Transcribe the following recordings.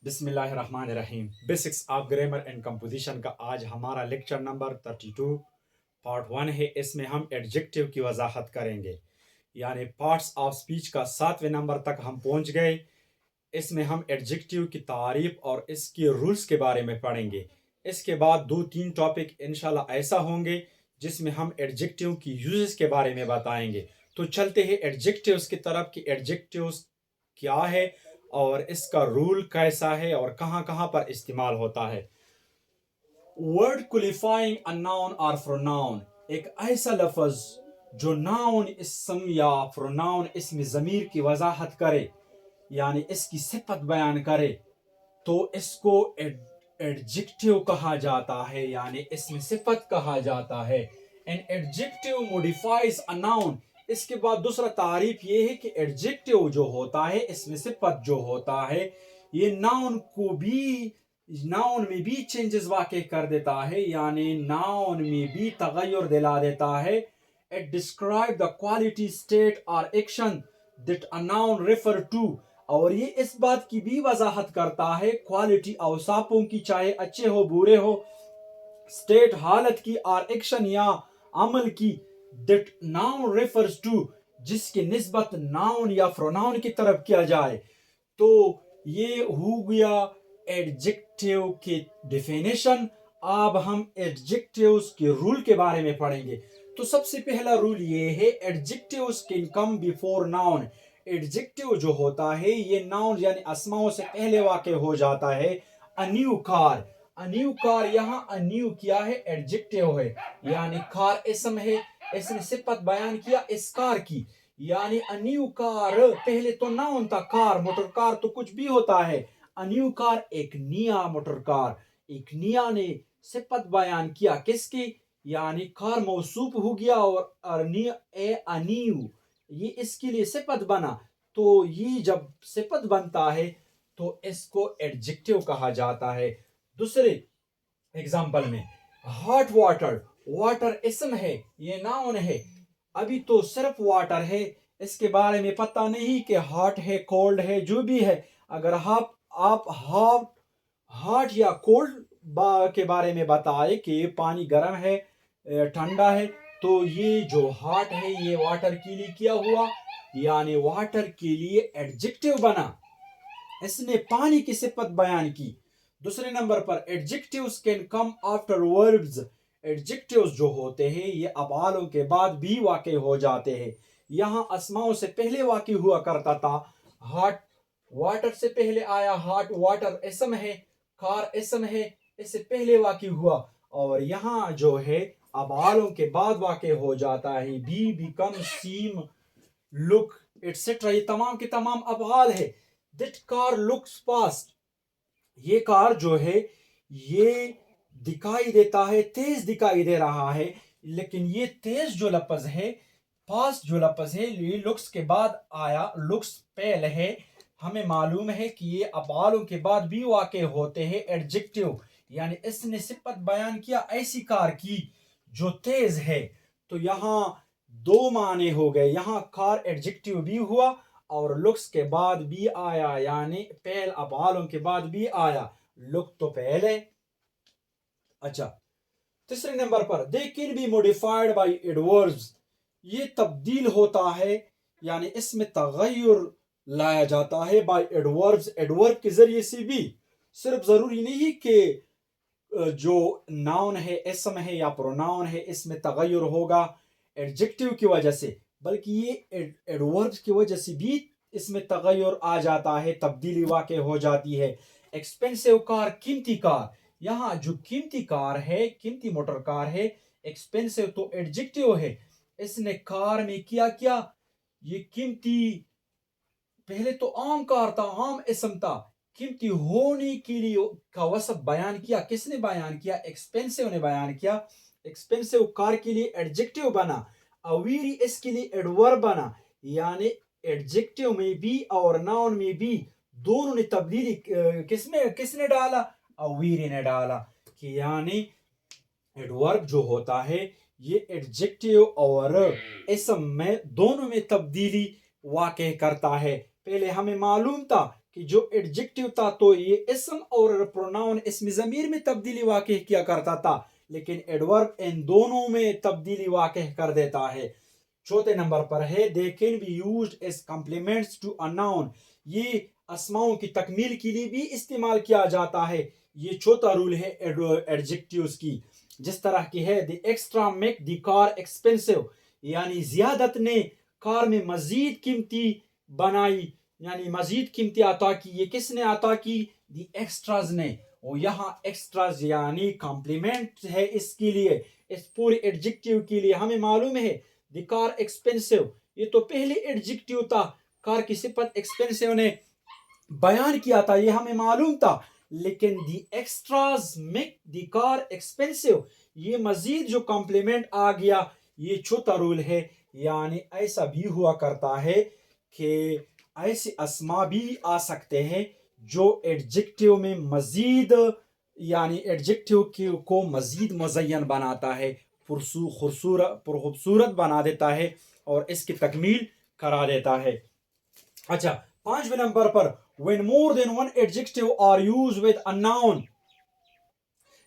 بسم اللہ الرحمن الرحیم basics of grammar and composition کا آج ہمارا لیکچر نمبر 32 پارٹ 1 ہے۔ اس میں ہم ایڈجیکٹیو کی وضاحت کریں گے، یعنی پارٹس آف سپیچ کا 7ویں نمبر تک ہم پہنچ گئے۔ اس میں ہم ایڈجیکٹیو کی تعریف اور اس کے رولز کے بارے میں پڑھیں گے۔ اس کے بعد 2-3 ٹاپک انشاءاللہ ایسا ہوں گے جس میں ہم ایڈجیکٹیو کی یوزز کے بارے میں بتائیں گے۔ تو چلتے ہیں ایڈجیکٹیوز کی طرف کہ ایڈجیکٹیوز کیا ہے اور اس کا رول کیسا ہے اور کہاں کہاں پر استعمال ہوتا ہے۔ Word qualifying a noun or pronoun، ایک ایسا لفظ جو ناؤن اسم یا پروناؤن اسم ضمیر کی وضاحت کرے، یعنی اس کی صفت بیان کرے، تو اس کو ایڈجیکٹیو کہا جاتا ہے، یعنی اسم صفت کہا جاتا ہے۔ An adjective modifies a noun۔ اس کے بعد دوسرا تعریف یہ ہے کہ ایڈجیکٹیو جو ہوتا ہے، اسم صفت جو ہوتا ہے، یہ ناؤن میں بھی چینجز واقع کر دیتا ہے، یعنی ناؤن میں بھی تغیر دلا دیتا ہے۔ It describes the quality, state or action that a noun refer to۔ اور یہ اس بات کی بھی وضاحت کرتا ہے کوالٹی اوصافوں کی، چاہے اچھے ہو برے ہو، state حالت کی، اور ایکشن یا عمل کی، that noun refers to جس کی نسبت ناؤن یا پروناؤن کی طرف کیا جائے۔ تو یہ ہو گیا ایڈجیکٹیو کی ڈیفینیشن۔ اب ہم ایڈجیکٹیوز کے رول کے بارے میں پڑھیں گے۔ تو سب سے پہلا رول یہ ہے adjectives can come before noun. Adjective جو ہوتا ہے یہ ناؤن یعنی اسماؤں سے پہلے واقع ہو جاتا ہے۔ انیو کار، انیو کار، یہاں انیو کیا ہے؟ ایڈجیکٹیو ہے، یعنی کار اسم ہے، اس نے صفت بیان کیا اس کار کی، یعنی انیو کار پہلے تو ناؤن تھا، کار موٹر کار تو کچھ بھی ہوتا ہے۔ انیو کار ایک نیا موٹر کار، ایک نیا نے صفت بیان کیا کس کی؟ یعنی کار موصوف ہو گیا اور انیو یہ اس کے لیے صفت بنا۔ تو یہ جب صفت بنتا ہے تو اس کو ایڈجیکٹیو کہا جاتا ہے۔ دوسرے ایگزامپل میں ہاٹ واٹر، واٹر اسم ہے، یہ ناؤن ہے، ابھی تو صرف واٹر ہے، اس کے بارے میں پتہ نہیں کہ ہاٹ ہے کولڈ ہے جو بھی ہے۔ اگر آپ ہاٹ یا کولڈ کے بارے میں بتائے کہ پانی گرم ہے ٹھنڈا ہے، تو یہ جو ہاٹ ہے یہ واٹر کے لیے کیا ہوا، یعنی واٹر کے لیے ایڈجیکٹیو بنا، اس نے پانی کی صفت بیان کی۔ دوسرے نمبر پر adjectives can come after verbs. Adjectives جو ہوتے ہیں یہ افعالوں کے بعد بھی واقع ہو جاتے ہیں۔ یہاں اسماؤں سے پہلے واقع ہوا کرتا تھا، ہاٹ واٹر سے پہلے آیا، ہاٹ واٹر اسم ہے، کار اسم ہے، اس سے پہلے واقع ہوا، اور یہاں جو ہے افعالوں کے بعد واقع ہو جاتا ہے۔ Be, become, seem, look etcetera, یہ تمام کے تمام افعال ہے۔ That car looks fast، یہ کار جو ہے یہ دکھائی دیتا ہے، تیز دکھائی دے رہا ہے، لیکن یہ تیز جو لفظ ہے، فاسٹ جو لفظ ہے، یہ لکس کے بعد آیا، لکس پہل ہے۔ ہمیں معلوم ہے کہ یہ افعالوں کے بعد بھی واقع ہوتے ہیں ایڈجیکٹیو، یعنی اس نے صفت بیان کیا ایسی کار کی جو تیز ہے۔ تو یہاں دو معنی ہو گئے، یہاں کار ایڈجیکٹیو بھی ہوا اور لکس کے بعد بھی آیا، یعنی پہل افعالوں کے بعد بھی آیا، لک تو پہلے۔ اچھا، تیسرے number per they can be modified by adverbs۔ یہ تبدیل ہوتا ہے، یعنی اس میں تغیر لایا جاتا ہے by adverbs، ایڈورب کے ذریعے سے بھی۔ صرف ضروری نہیں کہ جو ناؤن ہے، اسم ہے یا پروناؤن ہے، اس میں تغیر ہوگا ایڈجیکٹیو کی وجہ سے، بلکہ یہ ایڈوربز کی وجہ سے بھی اس میں تغیر آ جاتا ہے، تبدیلی واقع ہو جاتی ہے۔ ایکسپینسو کار، قیمتی کار، یہاں جو قیمتی کار ہے، قیمتی موٹر کار ہے، ایکسپینسو تو ایڈجیکٹیو ہے، اس نے کار میں کیا یہ قیمتی، پہلے تو عام کار تھا، عام اسم تھا، قیمتی ہونے کے لیے کا وصف بیان کیا، کس نے بیان کیا؟ ایکسپینسو نے بیان کیا۔ ایکسپینسو کار کے لیے ایڈجیکٹیو بنا، اویری اس کے لیے ایڈورب بنا، یعنی ایڈجیکٹیو میں بھی اور ناؤن میں بھی دونوں نے تبدیلی کس نے ڈالا؟ اویری نے ڈالا، کہ یعنی ایڈورب جو ہوتا ہے یہ ایڈجیکٹیو اور اسم میں دونوں میں تبدیلی واقع کرتا ہے۔ پہلے ہمیں معلوم تھا کہ جو ایڈجیکٹیو تھا تو یہ اسم اور پروناؤن اسم ضمیر میں تبدیلی واقع کیا کرتا تھا، لیکن ایڈورب ان دونوں میں تبدیلی واقع کر دیتا ہے۔ چوتھے نمبر پر ہے they can be used as complements to a noun، یہ اسماؤں کی تکمیل کے لیے بھی استعمال کیا جاتا ہے۔ یہ چوتھا رول ہے ایڈجیکٹیوز کی، جس طرح کی ہے the extra make the car expensive، یعنی زیادت نے کار میں مزید قیمتی بنائی، یعنی مزید قیمتی عطا کی۔ یہ کس نے عطا کی؟ دی ایکسٹراز نے۔ اور یہاں ایکسٹراز یعنی کمپلیمنٹ ہے اس کے لیے، اس پورے ایڈجیکٹیو کے لیے۔ ہمیں معلوم ہے دی کار ایکسپینسو، یہ تو پہلے ایڈجیکٹیو تھا، کار کی صفت ایکسپینسو نے بیان کیا تھا، یہ ہمیں معلوم تھا، لیکن دی extras make the car expensive, یہ مزید جو کمپلیمنٹ آ گیا، یہ چوتھا رول ہے۔ یعنی ایسا بھی ہوا کرتا ہے کہ ایسے اسما بھی آ سکتے ہیں جو ایڈجیکٹیو میں مزید، یعنی ایڈجیکٹیو کو مزید مزین بناتا ہے، خوبصورت بنا دیتا ہے اور اس کی تکمیل کرا دیتا ہے۔ اچھا، 5ویں نمبر پر when more than one adjective are used with a noun،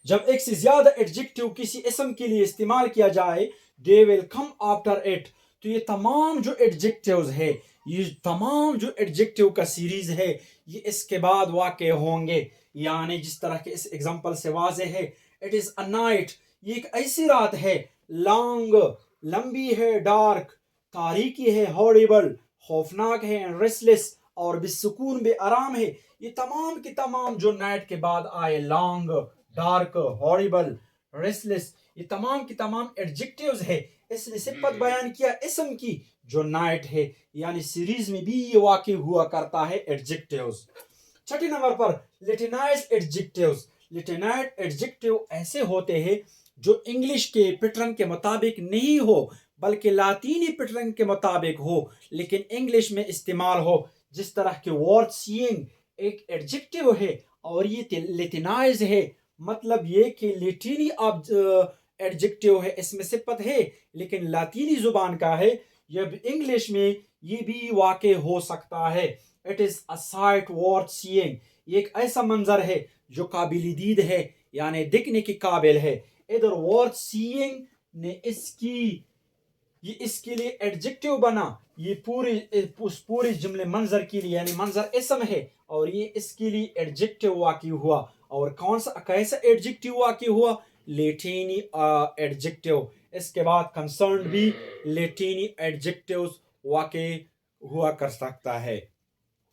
جب ایک سے زیادہ ایڈجیکٹیو کسی اسم کے لیے استعمال کیا جائے they will come after it، تو یہ تمام جو ایڈجیکٹیوز ہے، یہ تمام جو ایڈجیکٹیو کا سیریز ہے، یہ اس کے بعد واقع ہوں گے۔ یعنی جس طرح کے اس ایگزامپل سے واضح ہے it is a night، یہ ایک ایسی رات ہے، long لمبی ہے، ڈارک تاریکی ہے، horrible خوفناک ہے، restless اور بسکون بے آرام ہے۔ یہ تمام کے تمام جو نائٹ کے بعد آئے، لانگ، ڈارک، ہاربل، ریسٹلیس، یہ تمام کی تمام ایڈجیکٹیوز ہے۔ اس نے صفت بیان کیا اسم کی جو نائٹ ہے، یعنی سیریز میں بھی یہ واقع ہوا کرتا ہے ایڈجیکٹیوز۔ 6 نمبر پر لیٹینائز ایڈجیکٹیوز۔ لیٹینائز ایڈجیکٹیو ایسے ہوتے ہیں جو انگلش کے پیٹرن کے مطابق نہیں ہو بلکہ لاطینی پیٹرن کے مطابق ہو، لیکن انگلش میں استعمال ہو، جس طرح کے ورڈ سینگ ایک ایڈجیکٹیو ہے اور یہ لیٹینائز ہے، مطلب یہ کہ لیٹینی ایڈجیکٹیو ہے، اس میں صفت ہے لیکن لاطینی زبان کا ہے، جب انگلش میں یہ بھی واقع ہو سکتا ہے۔ It is a sight worth seeing, یہ ایک ایسا منظر ہے جو قابل دید ہے، یعنی دیکھنے کے قابل ہے۔ ادھر ورتھ سیئنگ نے یہ اس کے لیے ایڈجیکٹیو بنا، یہ پورے جملے منظر کے لیے، یعنی منظر اسم ہے اور یہ اس کے لیے ایڈجیکٹیو واقع ہوا۔ اور کیسا ایڈجیکٹیو واقع ہوا؟ لیٹینی ایڈجیکٹیو۔ اس کے بعد کنسرنڈ بھی لیٹینی ایڈجیکٹیوز واقع ہوا کر سکتا ہے۔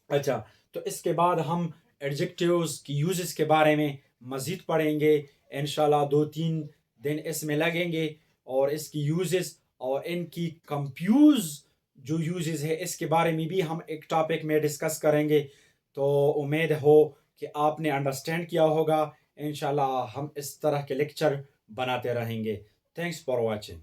اچھا، تو اس کے بعد ہم ایڈجیکٹیوز کی یوزز کے بارے میں مزید پڑھیں گے انشاءاللہ۔ 2-3 دن اس میں لگیں گے اور اس کی یوزز اور ان کی کمپیوز جو یوزز ہے اس کے بارے میں بھی ہم ایک ٹاپک میں ڈسکس کریں گے۔ تو امید ہو کہ آپ نے انڈرسٹینڈ کیا ہوگا۔ انشاءاللہ ہم اس طرح کے لیکچر بناتے رہیں گے۔ Thanks for watching.